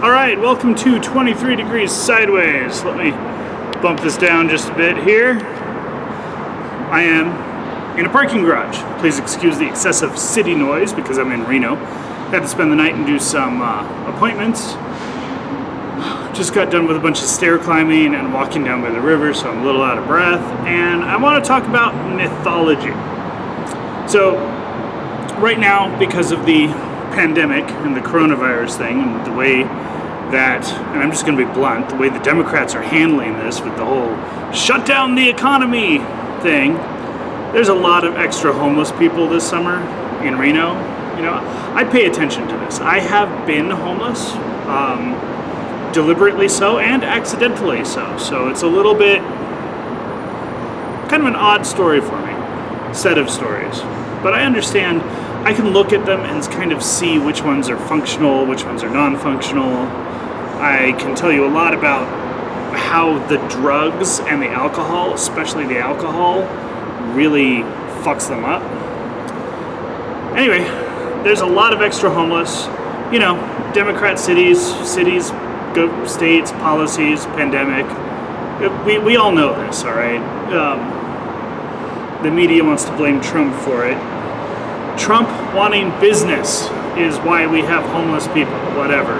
All right, welcome to 23 Degrees Sideways. Let me bump this down just a bit here. I am in a parking garage. Please excuse the excessive city noise because I'm in Reno. Had to spend the night and do some appointments. Just got done with a bunch of stair climbing and walking down by the river, so I'm a little out of breath. And I want to talk about mythology. So, right now, because of the pandemic and the coronavirus thing and the way that, and I'm just going to be blunt, the way the Democrats are handling this with the whole shut down the economy thing, there's a lot of extra homeless people this summer in Reno. You know, I pay attention to this. I have been homeless, deliberately so and accidentally so. So it's a little bit kind of an odd story for me, set of stories. But I understand, I can look at them and kind of see which ones are functional, which ones are non-functional. I can tell you a lot about how the drugs and the alcohol, especially the alcohol, really fucks them up. Anyway, there's a lot of extra homeless, you know, Democrat cities, go states, policies, pandemic. We all know this, all right? The media wants to blame Trump for it. Trump wanting business is why we have homeless people, whatever.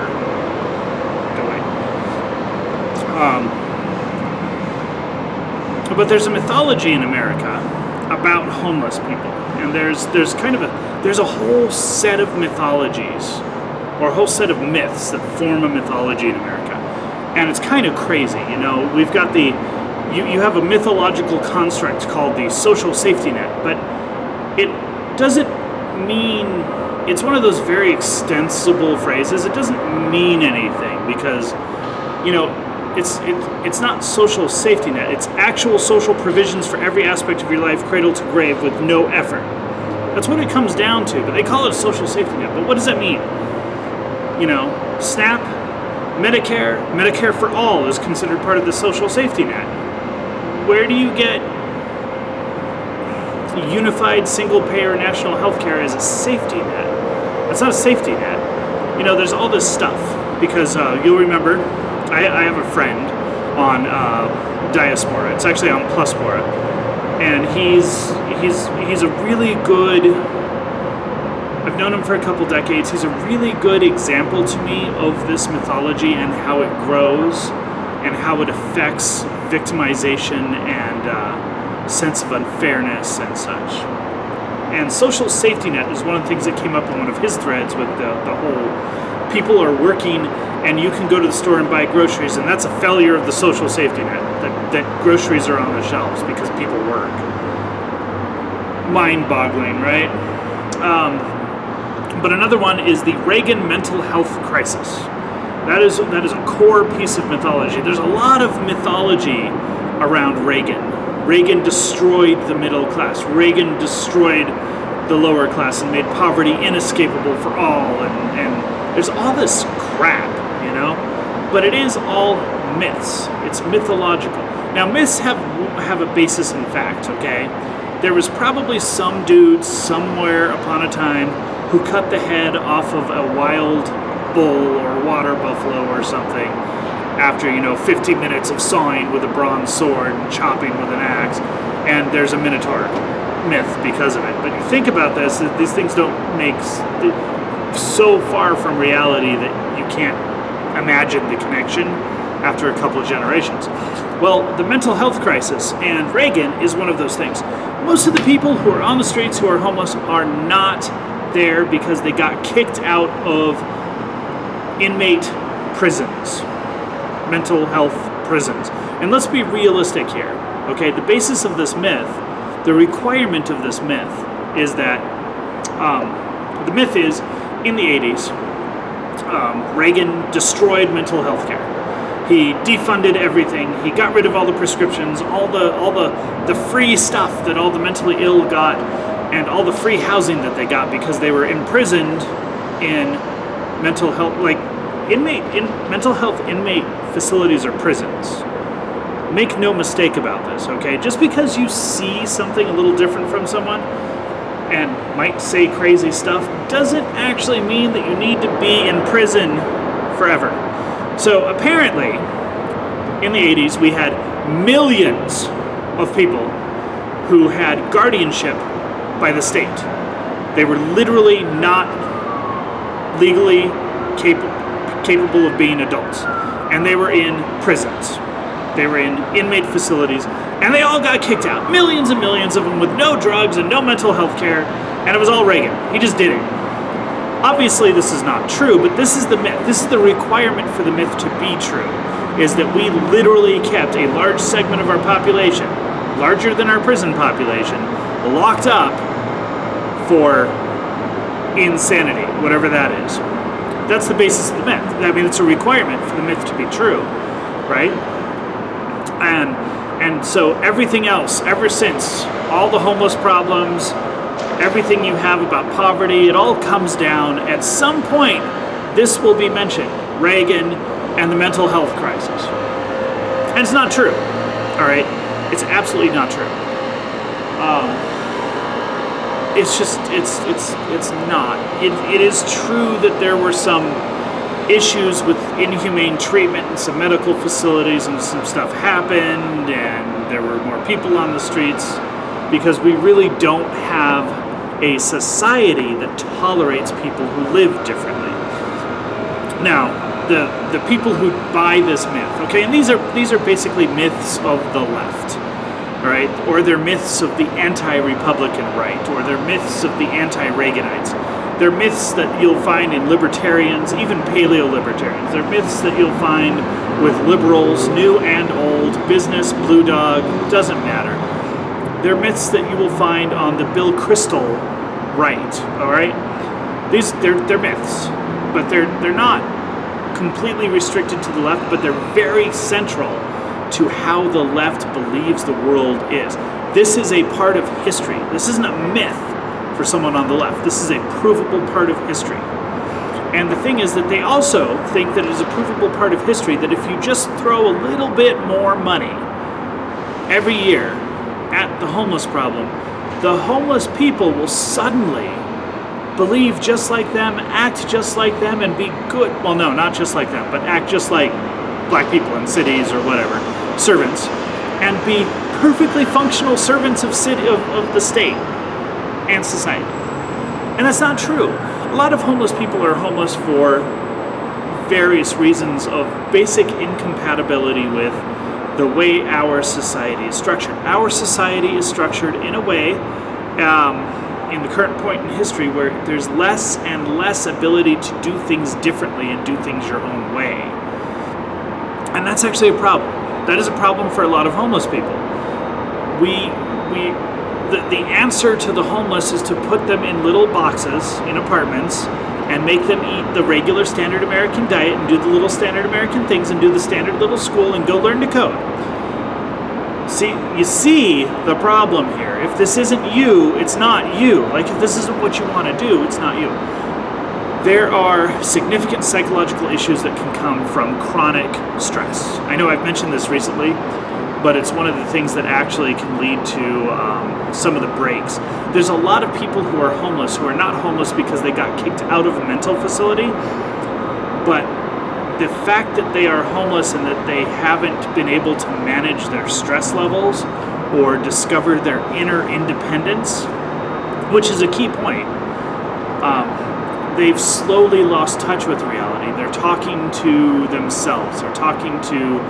Go away. But there's a mythology in America about homeless people. And there's a whole set of mythologies, or a whole set of myths that form a mythology in America. And it's kind of crazy, you know. We've got you have a mythological construct called the social safety net, but it doesn't mean, it's one of those very extensible phrases. It doesn't mean anything because, you know, it's not social safety net. It's actual social provisions for every aspect of your life, cradle to grave, with no effort. That's what it comes down to, but they call it a social safety net. But what does that mean? You know, SNAP, Medicare for all is considered part of the social safety net. Where do you get unified single-payer national health care as a safety net? That's not a safety net. You know, there's all this stuff because you'll remember, I have a friend on Diaspora. It's actually on Pluspora, and he's a really good. I've known him for a couple decades. He's a really good example to me of this mythology and how it grows and how it affects victimization and sense of unfairness and such. And social safety net is one of the things that came up in one of his threads with the whole people are working and you can go to the store and buy groceries, and that's a failure of the social safety net, that groceries are on the shelves because people work. Mind-boggling, right? But another one is the Reagan mental health crisis. That is a core piece of mythology. There's a lot of mythology around Reagan. Reagan destroyed the middle class. Reagan destroyed the lower class and made poverty inescapable for all. And there's all this crap, you know? But it is all myths. It's mythological. Now, myths have a basis in fact, okay? There was probably some dude somewhere upon a time who cut the head off of a wild bull or water buffalo or something after, 50 minutes of sawing with a bronze sword and chopping with an axe, and there's a minotaur myth because of it. But you think about this, these things don't make so far from reality that you can't imagine the connection after a couple of generations. Well, the mental health crisis, and Reagan is one of those things. Most of the people who are on the streets who are homeless are not there because they got kicked out of inmate prisons, mental health prisons. And let's be realistic here, okay? The basis of this myth, the requirement of this myth is that, the myth is, in the 80s, Reagan destroyed mental health care. He defunded everything. He got rid of all the prescriptions, all the free stuff that all the mentally ill got, and all the free housing that they got because they were imprisoned in mental health, mental health inmate facilities or prisons. Make no mistake about this, okay? Just because you see something a little different from someone and might say crazy stuff doesn't actually mean that you need to be in prison forever. So apparently, in the 80s, we had millions of people who had guardianship by the state. They were literally not legally capable of being adults. And they were in prisons. They were in inmate facilities. And they all got kicked out. Millions and millions of them with no drugs and no mental health care. And it was all Reagan. He just did it. Obviously, this is not true, but this is the myth. This is the requirement for the myth to be true, is that we literally kept a large segment of our population, larger than our prison population, locked up for insanity, whatever that is. That's the basis of the myth. I mean, it's a requirement for the myth to be true, right? And so everything else, ever since, all the homeless problems, everything you have about poverty, it all comes down. At some point, this will be mentioned. Reagan and the mental health crisis. And it's not true, all right? It's absolutely not true. It's just, it's not. It is true that there were some issues with inhumane treatment in some medical facilities, and some stuff happened, and there were more people on the streets, because we really don't have a society that tolerates people who live differently. Now, the people who buy this myth, okay, and these are basically myths of the left, all right, or they're myths of the anti-Republican right, or they're myths of the anti-Reaganites. They're myths that you'll find in libertarians, even paleo-libertarians. They're myths that you'll find with liberals, new and old, business, blue dog, doesn't matter. They're myths that you will find on the Bill Kristol right, all right? They're myths, but they're not completely restricted to the left, but they're very central to how the left believes the world is. This is a part of history. This isn't a myth for someone on the left. This is a provable part of history. And the thing is that they also think that it is a provable part of history that if you just throw a little bit more money every year at the homeless problem, the homeless people will suddenly believe just like them, act just like them, and be good. Well, no, not just like them, but act just like black people in cities or whatever, servants, and be perfectly functional servants of the state and society. And that's not true. A lot of homeless people are homeless for various reasons of basic incompatibility with the way our society is structured. Our society is structured in a way, in the current point in history, where there's less and less ability to do things differently and do things your own way. And that's actually a problem. That is a problem for a lot of homeless people. The answer to the homeless is to put them in little boxes in apartments and make them eat the regular standard American diet and do the little standard American things and do the standard little school and go learn to code. You see the problem here. If this isn't you, it's not you. Like, if this isn't what you want to do, it's not you. There are significant psychological issues that can come from chronic stress. I know I've mentioned this recently, but it's one of the things that actually can lead to some of the breaks. There's a lot of people who are homeless who are not homeless because they got kicked out of a mental facility, but the fact that they are homeless and that they haven't been able to manage their stress levels or discover their inner independence, which is a key point, they've slowly lost touch with reality. They're talking to themselves. They're talking to...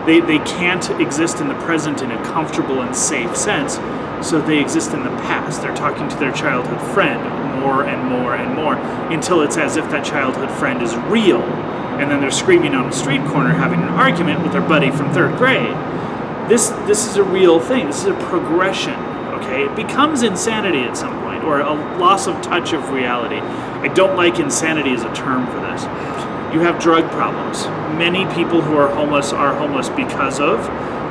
They can't exist in the present in a comfortable and safe sense, so they exist in the past. They're talking to their childhood friend more and more and more until it's as if that childhood friend is real, and then they're screaming on a street corner having an argument with their buddy from third grade. This is a real thing. This is a progression, okay? It becomes insanity at some point, or a loss of touch of reality. I don't like insanity as a term for this. You have drug problems. Many people who are homeless because of,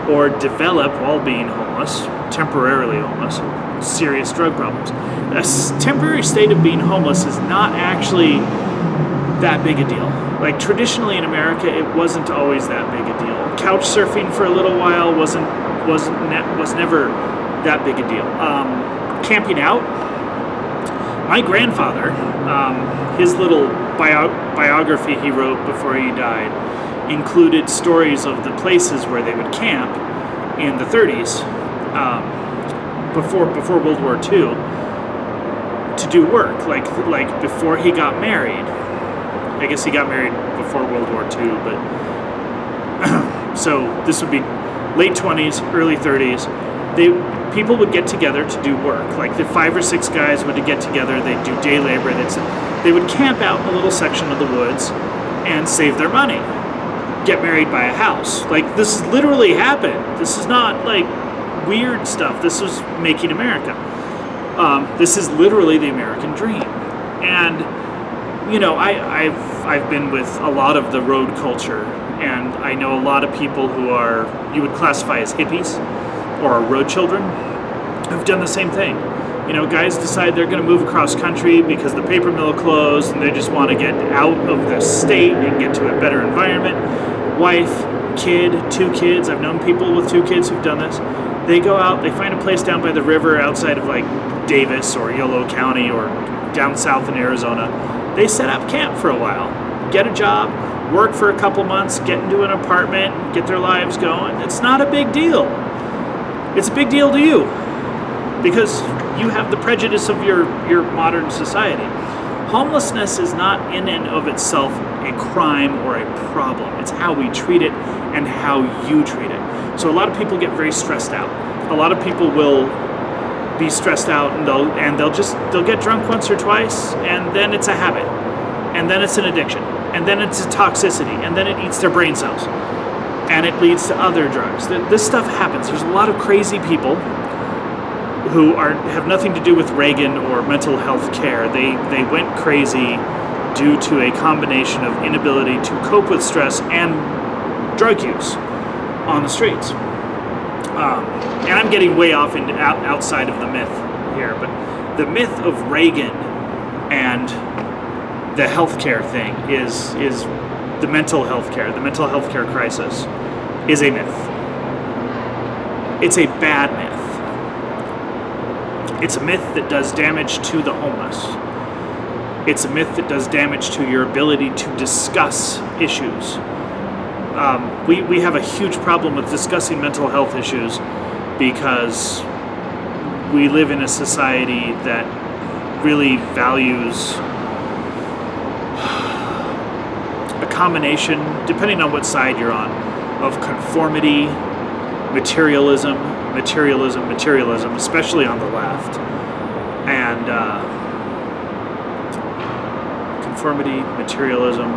or develop while being homeless, temporarily homeless, serious drug problems. A temporary state of being homeless is not actually that big a deal. Like, traditionally in America, it wasn't always that big a deal. Couch surfing for a little while was never that big a deal. Camping out. My grandfather, his little biography he wrote before he died included stories of the places where they would camp in the 30s, before World War II, to do work. Like before he got married. I guess he got married before World War II, but so this would be late 20s, early 30s. People would get together to do work. Like the 5 or 6 guys would get together. They'd do day labor. They would camp out in a little section of the woods and save their money. Get married, buy a house. Like this literally happened. This is not like weird stuff. This was making America. This is literally the American dream. And you know, I've been with a lot of the road culture, and I know a lot of people who you would classify as hippies or road children, who've done the same thing. You know, guys decide they're going to move across country because the paper mill closed and they just want to get out of the state and get to a better environment. Wife, kid, 2 kids. I've known people with 2 kids who've done this. They go out, they find a place down by the river outside of like Davis or Yolo County or down south in Arizona. They set up camp for a while, get a job, work for a couple months, get into an apartment, get their lives going. It's not a big deal. It's a big deal to you because you have the prejudice of your modern society. Homelessness is not in and of itself a crime or a problem. It's how we treat it and how you treat it. So a lot of people get very stressed out. A lot of people will be stressed out and they'll get drunk once or twice, and then it's a habit, and then it's an addiction, and then it's a toxicity, and then it eats their brain cells, and it leads to other drugs. This stuff happens. There's a lot of crazy people who have nothing to do with Reagan or mental health care. They went crazy due to a combination of inability to cope with stress and drug use on the streets. And I'm getting way off into outside of the myth here, but the myth of Reagan and the healthcare thing is the mental health care crisis is a myth. It's a bad myth. It's a myth that does damage to the homeless. It's a myth that does damage to your ability to discuss issues. We have a huge problem with discussing mental health issues because we live in a society that really values a combination, depending on what side you're on, of conformity, materialism, especially on the left, and conformity, materialism,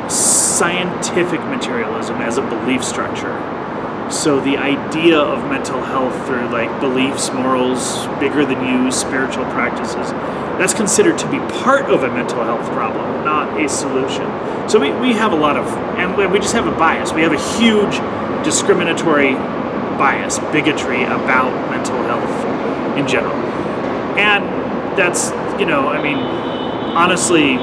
scientific materialism as a belief structure. So the idea of mental health through like beliefs, morals, bigger than you, spiritual practices, that's considered to be part of a mental health problem, not a solution. So we have a lot of, and we just have a bias. We have a huge discriminatory bias, bigotry about mental health in general. And that's, I mean, honestly,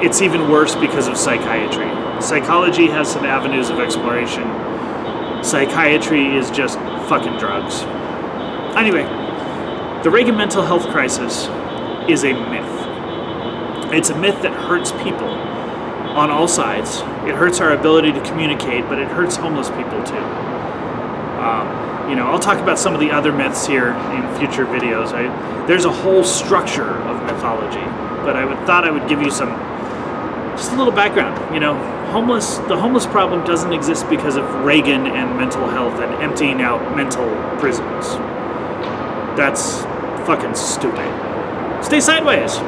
it's even worse because of psychiatry. Psychology has some avenues of exploration. Psychiatry is just fucking drugs. Anyway, the Reagan mental health crisis is a myth. It's a myth that hurts people on all sides. It hurts our ability to communicate, but it hurts homeless people too. I'll talk about some of the other myths here in future videos. There's a whole structure of mythology, but I thought I would give you just a little background. The homeless problem doesn't exist because of Reagan and mental health and emptying out mental prisons. That's fucking stupid. Stay sideways.